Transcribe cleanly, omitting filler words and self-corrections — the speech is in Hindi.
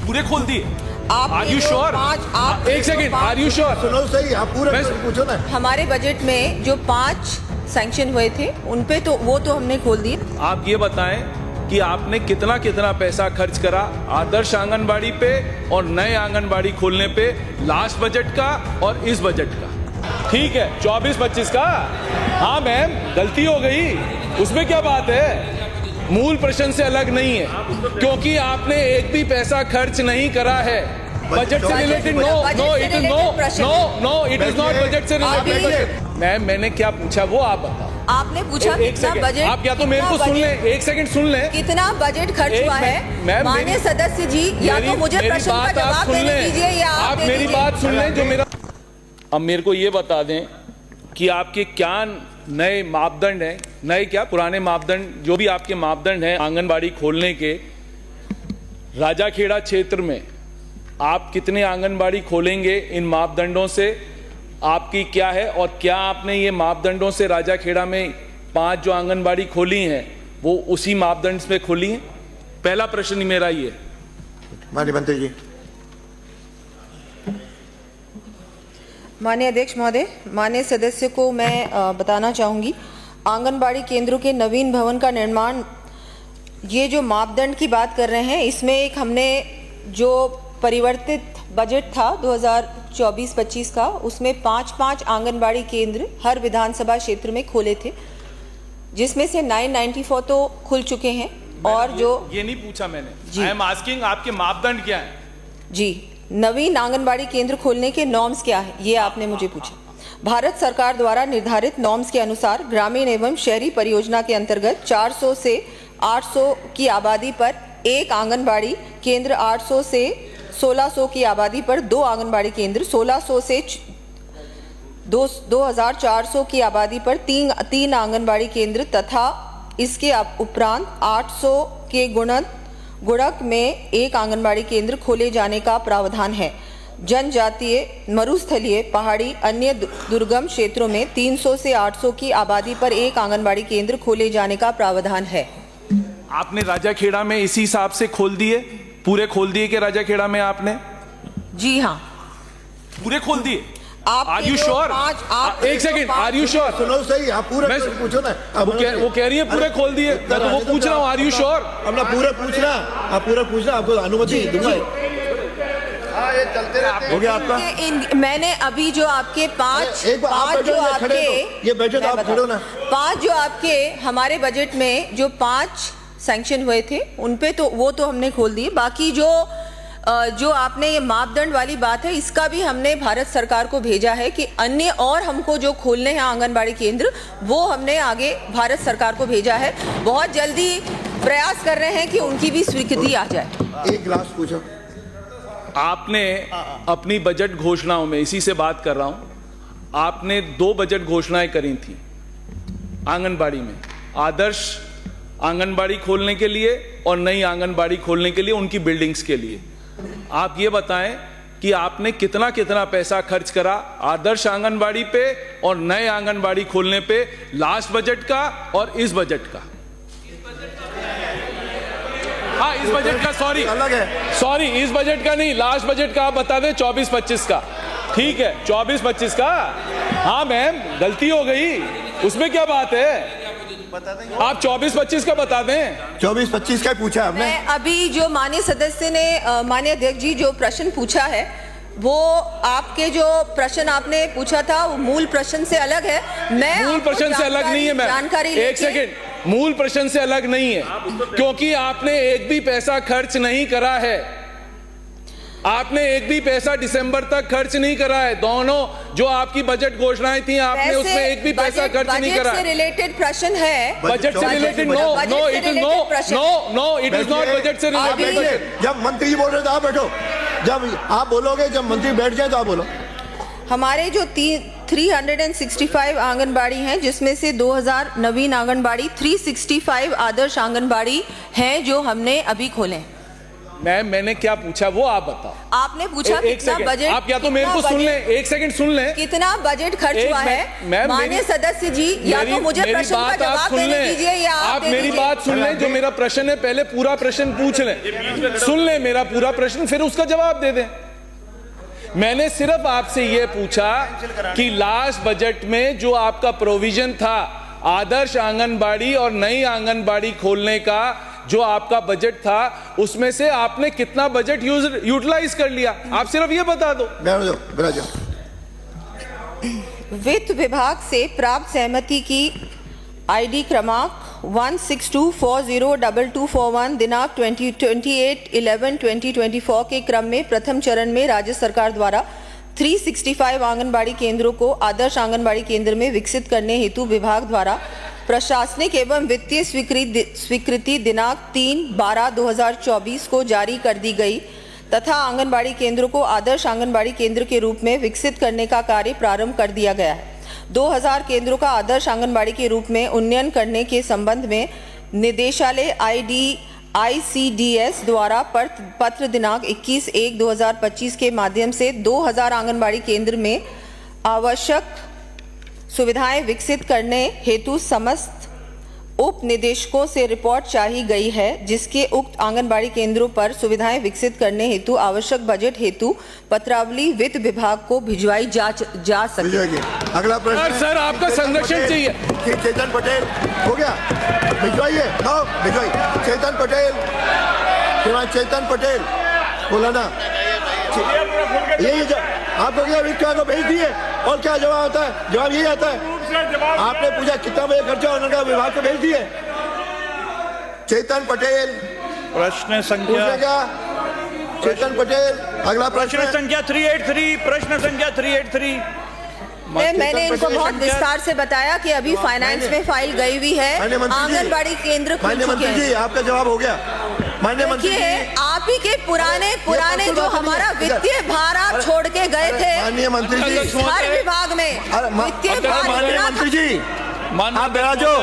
पूरे खोल दिए। Are you sure? एक सेकंड, आर यू श्योर? सुनो सही, आप पूरा पूछो ना। हमारे बजट में जो 5 सैंक्शन हुए थे उन पे तो वो तो हमने खोल दिए। आप ये बताएं कि आपने कितना कितना पैसा खर्च करा आदर्श आंगनबाड़ी पे और नए आंगनबाड़ी खोलने पे, लास्ट बजट का और इस बजट का। ठीक है, 24-25 का। हाँ मैम, गलती हो गई, उसमें क्या बात है, मूल प्रश्न से अलग नहीं है, क्योंकि आपने एक भी पैसा खर्च नहीं करा है बजट से related. No, it is not budget से रिलेटेड। मैम, मैंने क्या पूछा वो आप बताओ। आपने पूछा कितना बजट, आप या तो मेरे को सुन लें, एक सेकंड सुन लें, कितना बजट खर्च हुआ है। माननीय सदस्य जी, या तो मुझे प्रश्न का जवाब देने दीजिए या आप मेरी बात सुन लें। जो मेरा, अब मेरे को ये बता दें कि आपके क्या नए मापदंड हैं, नए क्या पुराने मापदंड, जो भी आपके मापदंड हैं आंगनबाड़ी खोलने के, राजाखेड़ा क्षेत्र में आप कितने आंगनबाड़ी खोलेंगे, इन मापदंडों से आपकी क्या है, और क्या आपने ये मापदंडों से राजाखेड़ा में 5 जो आंगनबाड़ी खोली हैं वो उसी मापदंड पे खोली हैं? पहला प्रश्न मेरा ये। माननीय मंत्री जी। माननीय अध्यक्ष महोदय, माननीय सदस्य को मैं बताना चाहूँगी, आंगनबाड़ी केंद्रों के नवीन भवन का निर्माण, ये जो मापदंड की बात कर रहे हैं, इसमें एक हमने जो परिवर्तित बजट था 2024-25 का, उसमें 5-5 आंगनबाड़ी केंद्र हर विधानसभा क्षेत्र में खोले थे, जिसमें से 994 तो खुल चुके हैं। और जो ये नहीं पूछा मैंने, आई एम आस्किंग आपके मापदंड क्या है जी, नवीन आंगनबाड़ी केंद्र खोलने के नॉर्म्स क्या है, ये आपने मुझे पूछा। भारत सरकार द्वारा निर्धारित नॉर्म्स के अनुसार ग्रामीण एवं शहरी परियोजना के अंतर्गत 400 से 800 की आबादी पर एक आंगनबाड़ी केंद्र, 800 से 1600 की आबादी पर 2 आंगनबाड़ी केंद्र, 1600 से 2400 की आबादी पर 3 आंगनबाड़ी केंद्र तथा इसके उपरांत 800 के गुणक में 1 आंगनबाड़ी केंद्र खोले जाने का प्रावधान है। जनजातीय, मरुस्थलीय, पहाड़ी, अन्य दुर्गम क्षेत्रों में 300 से 800 की आबादी पर 1 आंगनबाड़ी केंद्र खोले जाने का प्रावधान है। आपने राजाखेड़ा में इसी हिसाब से खोल दिए, पूरे खोल दिए कि राजाखेड़ा में आपने? जी हाँ, पूरे खोल दिए। Are you sure? एक सेकंड, आर यू श्योर? सुनो सही, आप पूरा पूछो ना। वो कह रही है पूरे खोल दिए, मैं तो वो पूछ रहा हूँ, आर यू श्योर? अपना पूरा पूछना, आप पूरा पूछना, आपको अनुमति दूंगा। ये चलते रहते हो गया आपका। मैंने अभी जो आपके 5 जो आपके, ये बैठो, आप खड़े हो ना। 5 जो आपके हमारे बजट में जो 5 सैंक्शन हुए थे उन पे तो वो तो हमने खोल दिए। बाकी जो आपने ये मापदंड वाली बात है, इसका भी हमने भारत सरकार को भेजा है कि अन्य और हमको जो खोलने हैं आंगनबाड़ी केंद्र, वो हमने आगे भारत सरकार को भेजा है। बहुत जल्दी प्रयास कर रहे हैं कि उनकी भी स्वीकृति आ जाए। एक लास्ट पूछो। आपने अपनी बजट घोषणाओं में, इसी से बात कर रहा हूं, आपने 2 बजट घोषणाएं करी थी आंगनबाड़ी में, आदर्श आंगनबाड़ी खोलने के लिए और नई आंगनबाड़ी खोलने के लिए, उनकी बिल्डिंग्स के लिए। आप ये बताएं कि आपने कितना कितना पैसा खर्च करा आदर्श आंगनबाड़ी पे और नए आंगनबाड़ी खोलने पे, लास्ट बजट का और इस बजट का। हाँ, इस बजट का, सॉरी इस बजट का नहीं, लास्ट बजट का आप बता दें, 24-25 का। ठीक है, 24-25 का। हाँ मैम, गलती हो गई, उसमें क्या बात है, आप 24-25 का बता दें। 24-25 का पूछा आपने। मैं अभी जो माननीय सदस्य ने, माननीय अध्यक्ष जी, जो प्रश्न पूछा है, वो आपके जो प्रश्न आपने पूछा था वो मूल प्रश्न से अलग है। मैं मूल प्रश्न से अलग नहीं है मैम, जानकारी, एक सेकंड, मूल प्रश्न से अलग नहीं है, क्योंकि आपने एक भी पैसा खर्च नहीं करा है। आपने एक भी पैसा दिसंबर तक खर्च नहीं करा है। दोनों जो आपकी बजट घोषणाएं थी, आपने उसमें एक भी पैसा खर्च नहीं करा। बजट से रिलेटेड प्रश्न है, बजट से related? No, it is not budget से रिलेटेड। जब मंत्री जी बोल रहे थे आप बैठो, जब आप बोलोगे, जब मंत्री बैठ जाए तो आप बोलो। हमारे जो 365 आंगनबाड़ी हैं, जिसमें से 2000 नवीन आंगनबाड़ी, 365 आदर्श आंगनबाड़ी हैं जो हमने अभी खोले। मैंने क्या पूछा वो आप बताओ। आपने पूछा एक कितना सेकंड, बजट, आप या तो मेरे को सुन लें, एक सेकंड सुन लें, कितना बजट खर्च हुआ है माननीय सदस्य जी, या तो मुझे प्रश्न का जवाब देने दीजिए या आप मेरी बात सुन लें। जो मेरा प्रश्न है पहले पूरा प्रश्न पूछ लें, सुन लें मेरा पूरा प्रश्न, फिर उसका जवाब दे दें। मैंने सिर्फ आपसे यह पूछा कि लास्ट बजट में जो आपका प्रोविजन था आदर्श आंगनबाड़ी और नई आंगनबाड़ी खोलने का, जो आपका बजट था उसमें से आपने कितना बजट यूटिलाइज कर लिया, आप सिर्फ ये बता दो। वित्त विभाग से प्राप्त सहमति की आईडी क्रमांक 162402241 दिनांक 28/11/2024 के क्रम में प्रथम चरण में राज्य सरकार द्वारा 365 आंगनबाड़ी केंद्रों को आदर्श आंगनबाड़ी केंद्र में विकसित करने हेतु विभाग द्वारा प्रशासनिक एवं वित्तीय स्वीकृति दिनांक 3/12/2024 को जारी कर दी गई तथा आंगनबाड़ी केंद्रों को आदर्श आंगनबाड़ी केंद्र के रूप में विकसित करने का कार्य प्रारंभ कर दिया गया है। 2000 केंद्रों का आदर्श आंगनबाड़ी के रूप में उन्नयन करने के संबंध में निदेशालय ICDS द्वारा पत्र दिनांक 21/1/2025 के माध्यम से 2000 आंगनबाड़ी केंद्र में आवश्यक सुविधाएं विकसित करने हेतु समस्त उप निदेशकों से रिपोर्ट चाही गई है, जिसके उक्त आंगनबाड़ी केंद्रों पर सुविधाएं विकसित करने हेतु आवश्यक बजट हेतु पत्रावली वित्त विभाग को भिजवाई जा सके। अगला प्रश्न सर आपका संरक्षण चाहिए। चेतन पटेल हो गया, भिजवाइए, भिजवाइए। चेतन पटेल बोला ना, यही आपको क्या वित्त विभाग को भेज दिए और क्या जवाब आता है? जवाब यही आता है। आपने पूछा कितना बजे खर्चा होने का, विभाग को भेज दिए। चेतन पटेल प्रश्न संख्या क्या? चेतन पटेल अगला प्रश्न संख्या 383, प्रश्न संख्या 383। मैंने इनको बहुत विस्तार से बताया कि अभी फाइनेंस में फाइल गई हुई है, आंगनबाड़ी केंद्र खुल चुके हैं। जी आपका जवाब हो गया माननीय मंत्री जी। आप ही के पुराने जो हमारा वित्तीय भार आप छोड़ के गए थे माननीय मंत्री जी हर विभाग में वित्तीय भार, माननीय मंत्री जी आप बैठो।